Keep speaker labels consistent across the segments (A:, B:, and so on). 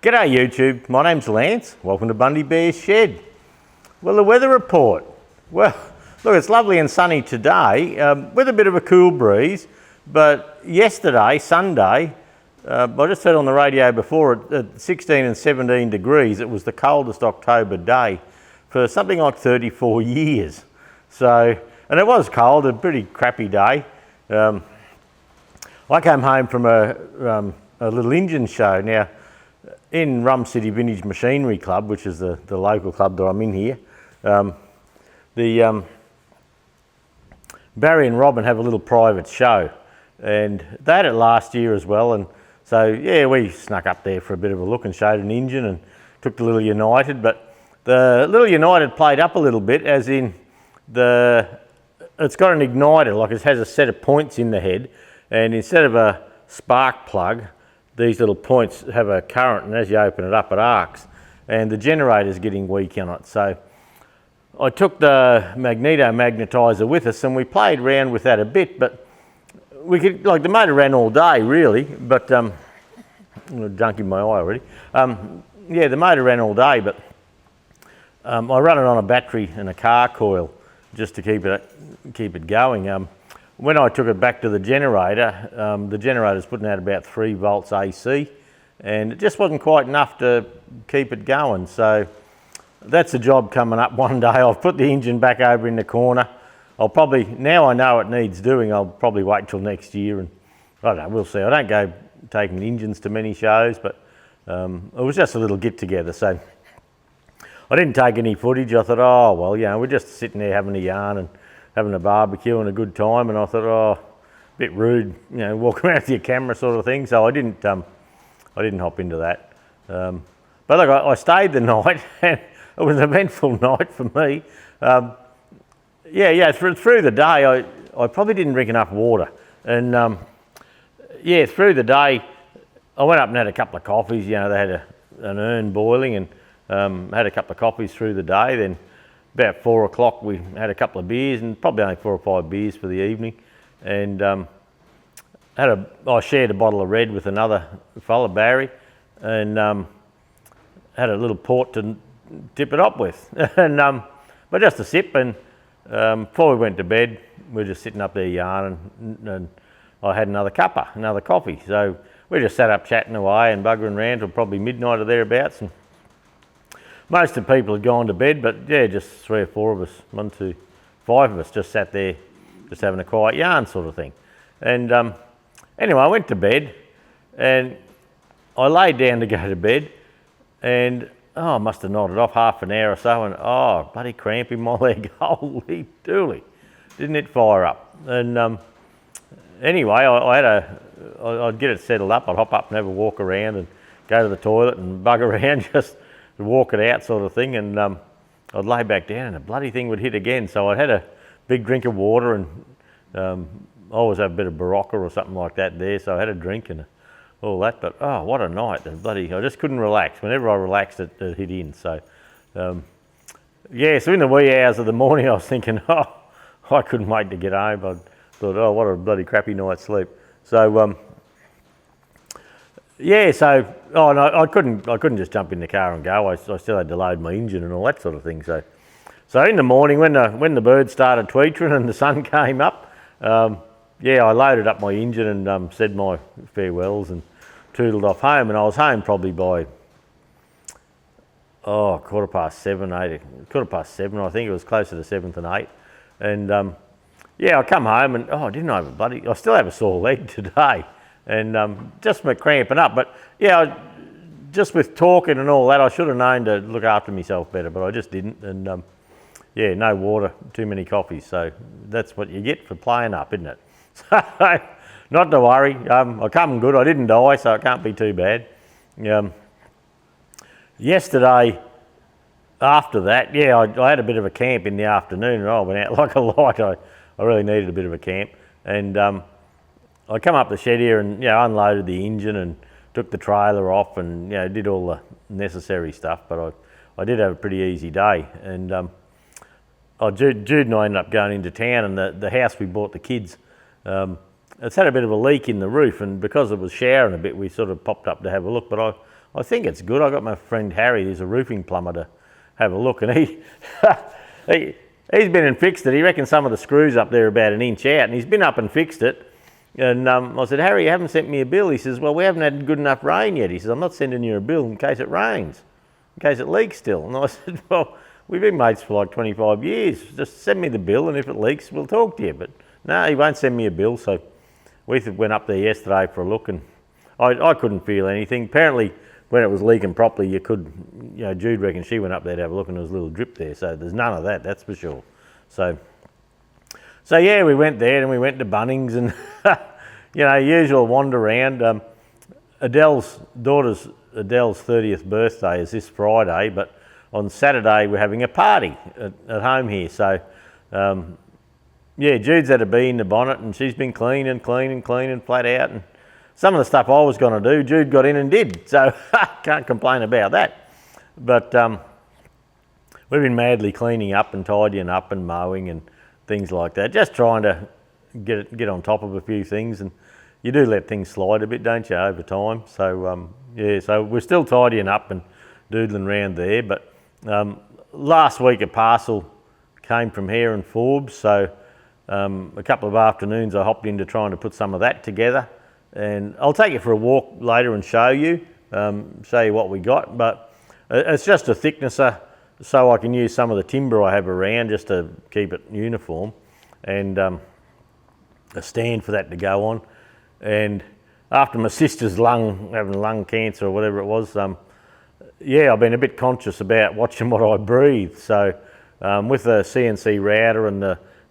A: G'day YouTube, my name's Lance. Welcome to Bundy Bear's Shed. Well, the weather report. Well, look, it's lovely and sunny today with a bit of a cool breeze, but yesterday, Sunday, I just heard on the radio before at 16 and 17 degrees, it was the coldest October day for something like 34 years. So, and it was cold, a pretty crappy day. I came home from a little engine show. Now, in Rum City Vintage Machinery Club, which is the local club that I'm in here, Barry and Robin have a little private show, and they had it last year as well. And so, yeah, we snuck up there for a bit of a look and showed an engine and took the little United. But the little United played up a little bit, as in it's got an igniter, like it has a set of points in the head, and instead of a spark plug, these little points have a current, and as you open it up, it arcs, and the generator's getting weak on it. So I took the magnetizer with us, and we played around with that a bit, but we could, like, the motor ran all day really, but I'm a junk in my eye already. Yeah, the motor ran all day, but I run it on a battery and a car coil just to keep it going. When I took it back to the generator's putting out about 3 volts AC, and it just wasn't quite enough to keep it going. So that's a job coming up one day. I'll put the engine back over in the corner. I'll probably, now I know it needs doing, I'll probably wait till next year, and I don't know, we'll see. I don't go taking engines to many shows, but it was just a little get together. So I didn't take any footage. I thought, oh, well, you know, we're just sitting there having a yarn and having a barbecue and a good time, and I thought, oh, a bit rude, you know, walking around with your camera sort of thing. So I didn't hop into that. But look, I stayed the night, and it was an eventful night for me. Yeah, through the day, I probably didn't drink enough water, and yeah, through the day, I went up and had a couple of coffees. You know, they had an urn boiling, and had a couple of coffees through the day. Then about 4 o'clock, we had a couple of beers, and probably only 4 or 5 beers for the evening. And I shared a bottle of red with another fella, Barry, and had a little port to tip it up with. And but just a sip, and before we went to bed, we were just sitting up there yarning, and I had another cuppa, another coffee. So we just sat up chatting away and buggering around till probably midnight or thereabouts. And most of the people had gone to bed, but yeah, just 3 or 4 of us, 1, 2, 5 of us just sat there, just having a quiet yarn sort of thing. And anyway, I went to bed, and I laid down to go to bed, and I must have nodded off half an hour or so, and bloody cramp in my leg, holy dooly, didn't it fire up? And anyway, I'd get it settled up, I'd hop up and have a walk around and go to the toilet and bug around, just walk it out sort of thing, and I'd lay back down and the bloody thing would hit again. So I'd had a big drink of water, and I always have a bit of Barocca or something like that there, so I had a drink and all that. But oh, what a night. I just couldn't relax. Whenever I relaxed, it hit in. So yeah, so in the wee hours of the morning I was thinking, I couldn't wait to get home. I thought, what a bloody crappy night's sleep. So yeah, so no, I couldn't just jump in the car and go. I still had to load my engine and all that sort of thing. So in the morning, when the birds started tweetering and the sun came up, yeah, I loaded up my engine and said my farewells and tootled off home. And I was home probably by 7:15, 7:15. I think it was closer to 7th and 8th. And yeah, I come home and I didn't have I still have a sore leg today. And just my cramping up, but yeah, just with talking and all that, I should have known to look after myself better, but I just didn't. And yeah, no water, too many coffees, so that's what you get for playing up, isn't it? So not to worry, I come good. I didn't die, so it can't be too bad. Yesterday, after that, yeah, I had a bit of a camp in the afternoon, and I went out like a light. I really needed a bit of a camp, and I come up the shed here and, you know, unloaded the engine and took the trailer off and, you know, did all the necessary stuff. But I did have a pretty easy day. And Jude and I ended up going into town, and the house we bought the kids, it's had a bit of a leak in the roof, and because it was showering a bit, we sort of popped up to have a look. But I I think it's good. I got my friend Harry, who's a roofing plumber, to have a look, and he's been and fixed it. He reckons some of the screws up there are about 1 inch out, and he's been up and fixed it. And I said, Harry, you haven't sent me a bill. He says, well, we haven't had good enough rain yet. He says, I'm not sending you a bill in case it rains, in case it leaks still. And I said, well, we've been mates for like 25 years. Just send me the bill, and if it leaks, we'll talk to you. But no, he won't send me a bill. So we went up there yesterday for a look, and I couldn't feel anything. Apparently, when it was leaking properly, you could, Jude reckons she went up there to have a look, and there was a little drip there. So there's none of that, that's for sure. So yeah, we went there, and we went to Bunnings, and usual wander around. Adele's 30th birthday is this Friday, but on Saturday we're having a party at home here. So Jude's had a bee in the bonnet, and she's been cleaning flat out, and some of the stuff I was going to do, Jude got in and did, so can't complain about that. But we've been madly cleaning up and tidying up and mowing and things like that, just trying to get on top of a few things. And you do let things slide a bit, don't you, over time? So so we're still tidying up and doodling around there. But last week a parcel came from here in Forbes, so a couple of afternoons I hopped into trying to put some of that together. And I'll take you for a walk later and show you what we got. But it's just a thicknesser, so I can use some of the timber I have around just to keep it uniform, and a stand for that to go on. And after my sister's having lung cancer or whatever it was, I've been a bit conscious about watching what I breathe. So with the CNC router and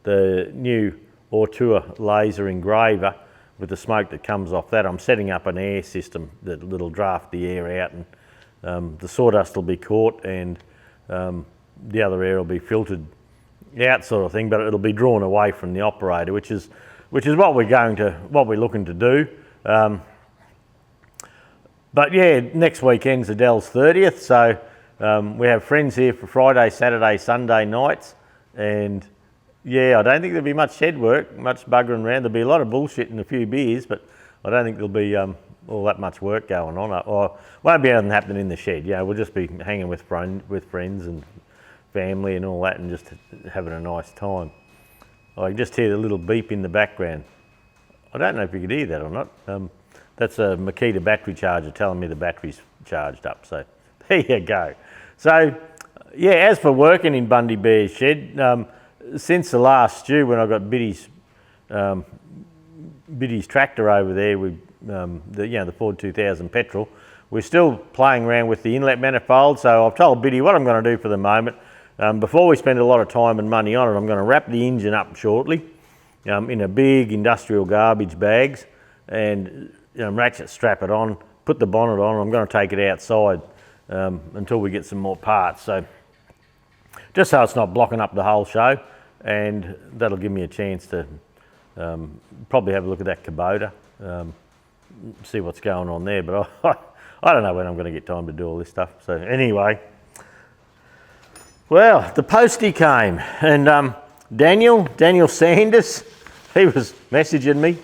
A: the new Auteur laser engraver, with the smoke that comes off that, I'm setting up an air system that'll draft the air out, and the sawdust will be caught, and the other air will be filtered out, sort of thing. But it'll be drawn away from the operator, which is what we're looking to do. But yeah, next weekend's Adele's 30th, so we have friends here for Friday, Saturday, Sunday nights, and yeah, I don't think there'll be much shed work, much buggering around. There'll be a lot of bullshit and a few beers, but I don't think there'll be all that much work going on. Or won't be anything happening in the shed. We'll just be hanging with friends and family and all that, and just having a nice time. I can just hear the little beep in the background. I don't know if you could hear that or not. That's a Makita battery charger telling me the battery's charged up. So there you go. So yeah, as for working in Bundy Bear's shed, since the last stew, when I got Biddy's tractor over there with the Ford 2000 petrol, we're still playing around with the inlet manifold. So I've told Biddy what I'm going to do for the moment. Before we spend a lot of time and money on it, I'm going to wrap the engine up shortly in a big industrial garbage bags, and ratchet strap it on, put the bonnet on. I'm going to take it outside until we get some more parts. So just so it's not blocking up the whole show. And that'll give me a chance to probably have a look at that Kubota, see what's going on there. But I don't know when I'm going to get time to do all this stuff. So anyway, well, the postie came, and Daniel Sanders, he was messaging me,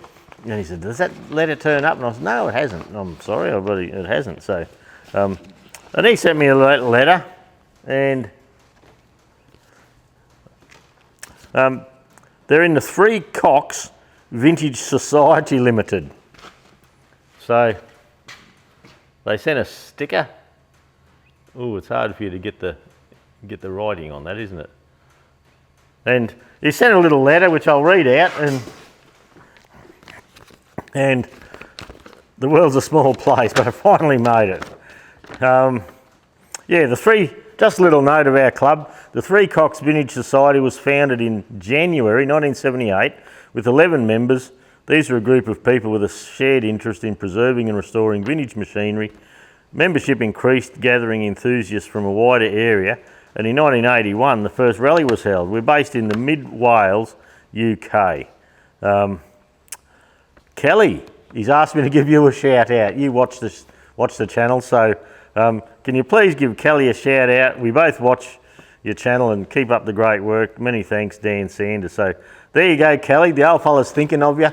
A: and he said, does that letter turn up? And I said, no, it hasn't. I'm sorry, it hasn't. So, and he sent me a letter, and they're in the Three Cocks Vintage Society Limited. So they sent a sticker. Oh, it's hard for you to get the writing on that, isn't it? And he sent a little letter which I'll read out, and the world's a small place, but I finally made it. Just a little note of our club. The Three Cocks Vintage Society was founded in January 1978 with 11 members. These are a group of people with a shared interest in preserving and restoring vintage machinery. Membership increased, gathering enthusiasts from a wider area, and in 1981 the first rally was held. We're based in the Mid-Wales, UK. Kelly, he's asked me to give you a shout out. You watch the channel, so can you please give Kelly a shout out? We both watch your channel and keep up the great work. Many thanks, Dan Sanders. So there you go, Kelly. The old fella's thinking of you.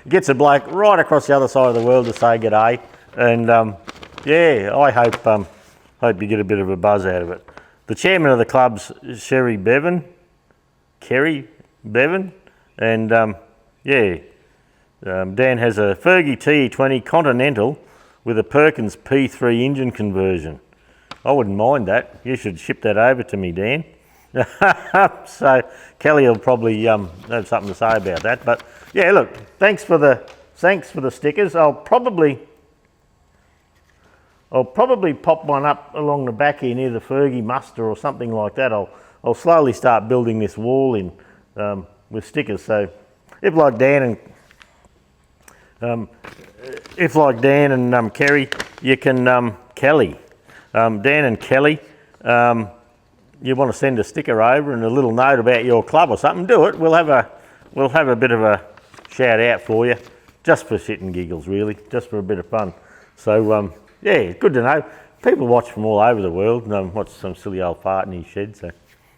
A: Gets a bloke right across the other side of the world to say g'day. And yeah, I hope you get a bit of a buzz out of it. The chairman of the club's Kerry Bevan, and Dan has a Fergie TE20 Continental with a Perkins P3 engine conversion. I wouldn't mind that. You should ship that over to me, Dan. So Kelly will probably have something to say about that. But yeah, look, thanks for the stickers. I'll probably pop one up along the back here near the Fergie muster or something like that. I'll slowly start building this wall in with stickers. So if like Dan and Kerry, you can Kelly, Dan and Kelly, you want to send a sticker over and a little note about your club or something, do it. We'll have a bit of a shout out for you, just for shit and giggles, really, just for a bit of fun. So yeah, good to know. People watch from all over the world and watch some silly old fart in his shed. So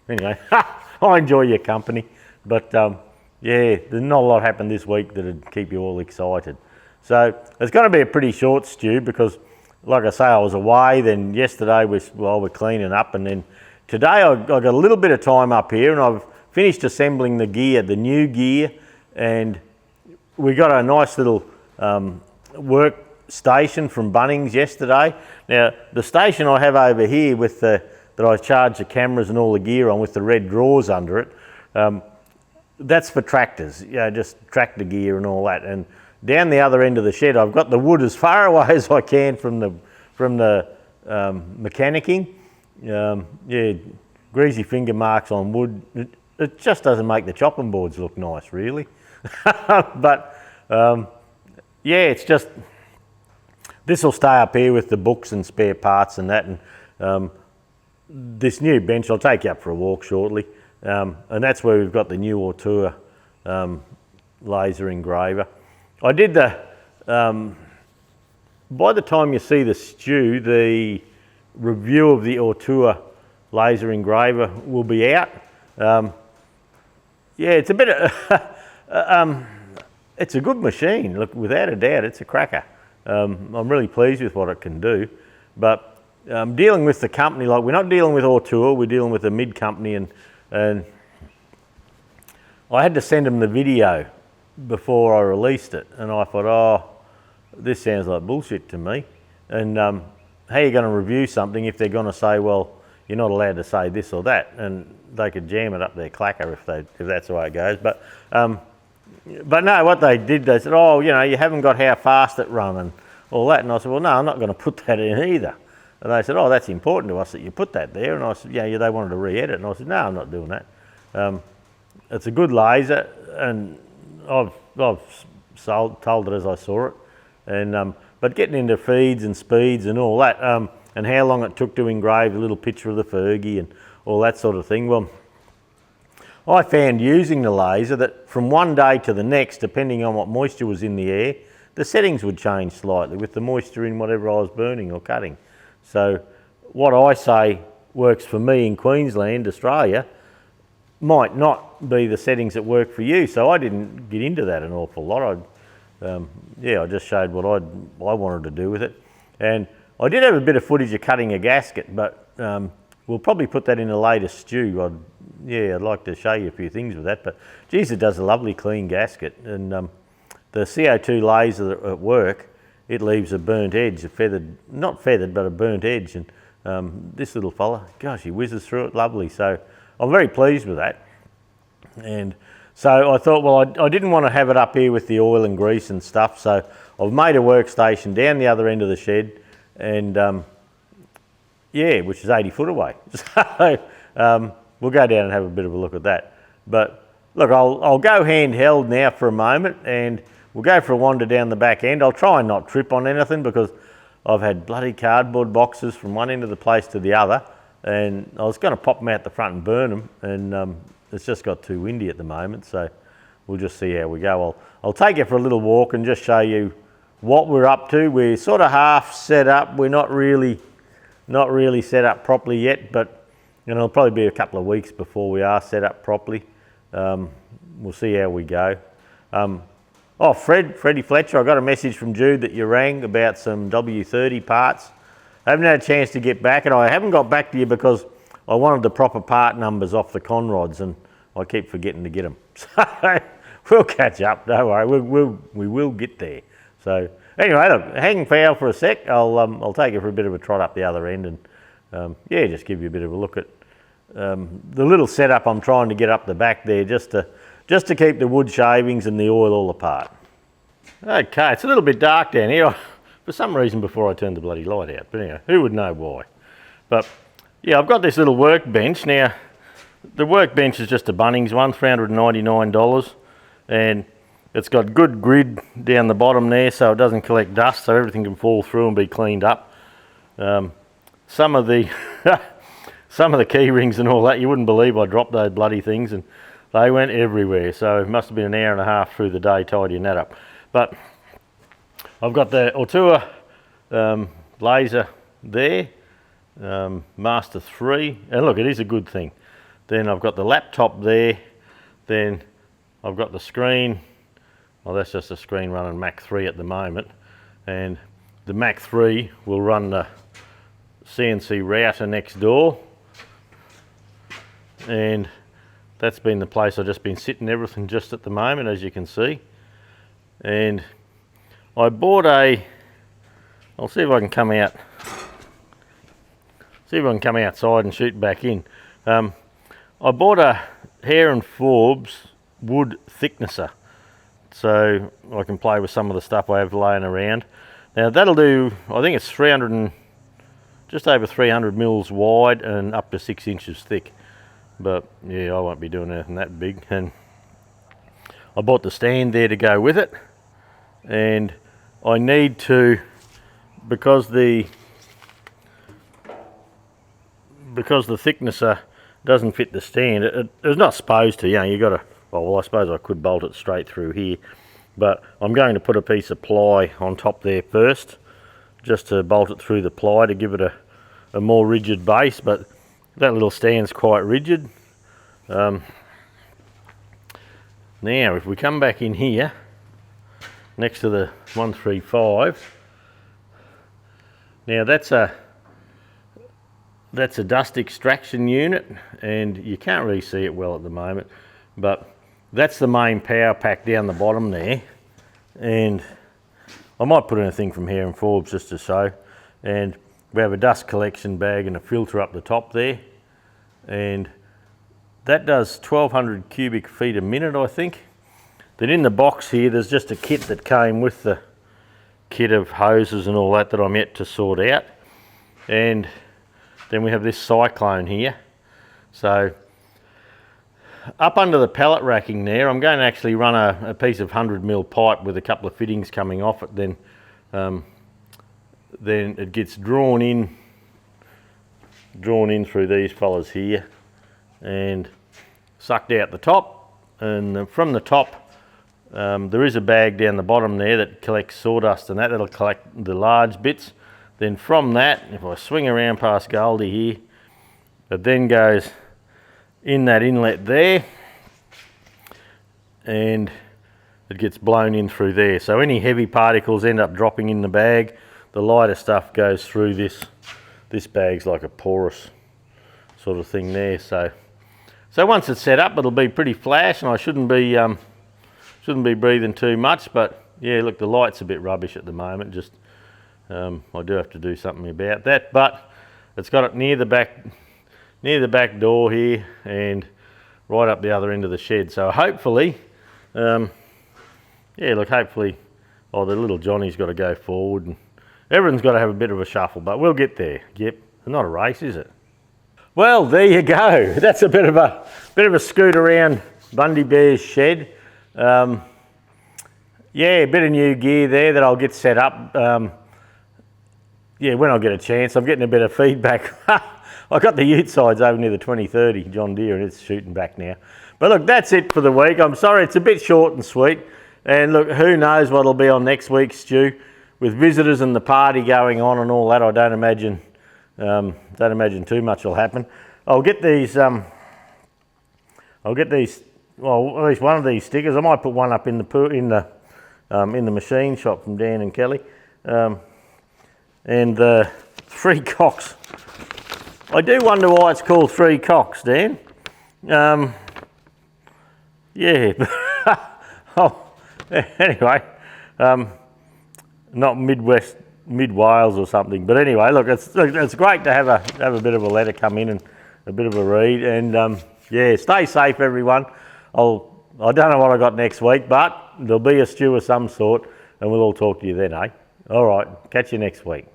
A: anyway, I enjoy your company, but yeah, there's not a lot happened this week that'd keep you all excited. So it's going to be a pretty short stew because, like I say, I was away. Then yesterday we're cleaning up, and then today I got a little bit of time up here, and I've finished assembling the gear, the new gear, and we got a nice little work station from Bunnings yesterday. Now the station I have over here with that I charge the cameras and all the gear on with the red drawers under it, that's for tractors, just tractor gear and all that. And down the other end of the shed, I've got the wood as far away as I can from the mechanicking. Yeah, greasy finger marks on wood. It just doesn't make the chopping boards look nice, really. But yeah, it's just, this will stay up here with the books and spare parts and that. And this new bench, I'll take you up for a walk shortly. And that's where we've got the new Auteur laser engraver. I did by the time you see the stew, the review of the Auteur laser engraver will be out. Yeah, it's a bit of, it's a good machine. Look, without a doubt, it's a cracker. I'm really pleased with what it can do. But dealing with the company, like, we're not dealing with Auteur, we're dealing with a mid company, and I had to send them the video before I released it, and I thought, oh, this sounds like bullshit to me. And how are you going to review something if they're going to say, well, you're not allowed to say this or that, and they could jam it up their clacker if that's the way it goes. But no, what they did, they said, oh, you haven't got how fast it run and all that. And I said, well, no, I'm not going to put that in either. And they said, oh, that's important to us that you put that there. And I said, yeah, they wanted to re-edit. And I said, no, I'm not doing that. It's a good laser, and I've told it as I saw it. And but getting into feeds and speeds and all that, and how long it took to engrave a little picture of the Fergie and all that sort of thing. Well, I found using the laser that from one day to the next, depending on what moisture was in the air, the settings would change slightly with the moisture in whatever I was burning or cutting. So what I say works for me in Queensland, Australia, might not be the settings that work for you. So I didn't get into that an awful lot. I just showed what I wanted to do with it. And I did have a bit of footage of cutting a gasket, but we'll probably put that in a later stew. I'd like to show you a few things with that. But geez, it does a lovely clean gasket. And the CO2 laser at work, it leaves a burnt edge, not feathered, but a burnt edge. And this little fella, gosh, he whizzes through it lovely. So I'm very pleased with that. And so I thought, well, I didn't want to have it up here with the oil and grease and stuff. So I've made a workstation down the other end of the shed, and which is 80 foot away. So we'll go down and have a bit of a look at that. But look, I'll go handheld now for a moment, and we'll go for a wander down the back end. I'll try and not trip on anything because I've had bloody cardboard boxes from one end of the place to the other, and I was going to pop them out the front and burn them, and it's just got too windy at the moment, so we'll just see how we go. I'll take you for a little walk and just show you what we're up to. We're sort of half set up. We're not really set up properly yet, but it'll probably be a couple of weeks before we are set up properly. We'll see how we go. Freddie Fletcher, I got a message from Jude that you rang about some W30 parts I haven't had a chance to get back, and I haven't got back to you because I wanted the proper part numbers off the conrods, and I keep forgetting to get them. So we'll catch up, don't worry, we will get there. So anyway, look, hang foul for a sec. I'll take you for a bit of a trot up the other end, and yeah, just give you a bit of a look at the little setup I'm trying to get up the back there, just to keep the wood shavings and the oil all apart. Okay, it's a little bit dark down here for some reason before I turned the bloody light out, but anyway, who would know why? But yeah, I've got this little workbench. Now, the workbench is just a Bunnings one, $399, and it's got good grid down the bottom there so it doesn't collect dust, so everything can fall through and be cleaned up. Some of the some of the key rings and all that, you wouldn't believe I dropped those bloody things, and they went everywhere, so it must have been an hour and a half through the day tidying that up. But I've got the Ortua laser there, Master 3, and look, it is a good thing. Then I've got the laptop there, then I've got the screen. Well, that's just a screen running Mac 3 at the moment, and the Mac 3 will run the CNC router next door, and that's been the place I've just been sitting everything just at the moment, as you can see. And I bought I'll see if I can come out, outside and shoot back in. I bought a Hare & Forbes wood thicknesser, so I can play with some of the stuff I have laying around. Now that'll do, I think it's just over 300 mils wide and up to 6 inches thick. But yeah, I won't be doing anything that big. And I bought the stand there to go with it, and I need to, because the thicknesser doesn't fit the stand, it's not supposed to, you know, you got to, well I suppose I could bolt it straight through here, but I'm going to put a piece of ply on top there first, just to bolt it through the ply to give it a more rigid base. But that little stand's quite rigid. Now if we come back in here next to the 135, now that's a dust extraction unit, and you can't really see it well at the moment, but that's the main power pack down the bottom there, and I might put in a thing from Hare & Forbes just to show. And we have a dust collection bag and a filter up the top there, and that does 1200 cubic feet a minute, I think. Then in the box here there's just a kit that came with the kit of hoses and all that I'm yet to sort out. And then we have this cyclone here. So up under the pallet racking there, I'm going to actually run a piece of 100mm pipe with a couple of fittings coming off it. Then it gets drawn in through these fellas here and sucked out the top. And from the top, there is a bag down the bottom there that collects sawdust, and that'll collect the large bits. Then from that, if I swing around past Goldie here, it then goes in that inlet there, and it gets blown in through there. So any heavy particles end up dropping in the bag. The lighter stuff goes through this bag's like a porous sort of thing there. So once it's set up, it'll be pretty flash, and I shouldn't be breathing too much. But yeah, look, the light's a bit rubbish at the moment. Just I do have to do something about that. But it's got it near the back door here and right up the other end of the shed. So hopefully, yeah, look, hopefully, the little Johnny's got to go forward, and everyone's got to have a bit of a shuffle, but we'll get there. Yep, it's not a race, is it? Well, there you go. That's a bit of a scoot around Bundy Bear's shed. Yeah, a bit of new gear there that I'll get set up. Yeah, when I get a chance. I'm getting a bit of feedback. I got the ute sides over near the 2030 John Deere, and it's shooting back now. But look, that's it for the week. I'm sorry, it's a bit short and sweet. And look, who knows what'll be on next week's stew. With visitors and the party going on and all that, I don't imagine too much will happen. I'll get these, well, at least one of these stickers. I might put one up in the machine shop from Dan and Kelly. And the 3 cocks. I do wonder why it's called 3 cocks, Dan. Yeah. Oh, anyway, not mid Wales or something. But anyway, look, it's great to have a bit of a letter come in and a bit of a read. And yeah, stay safe, everyone. I don't know what I got next week, but there'll be a stew of some sort, and we'll all talk to you then, eh? All right, catch you next week.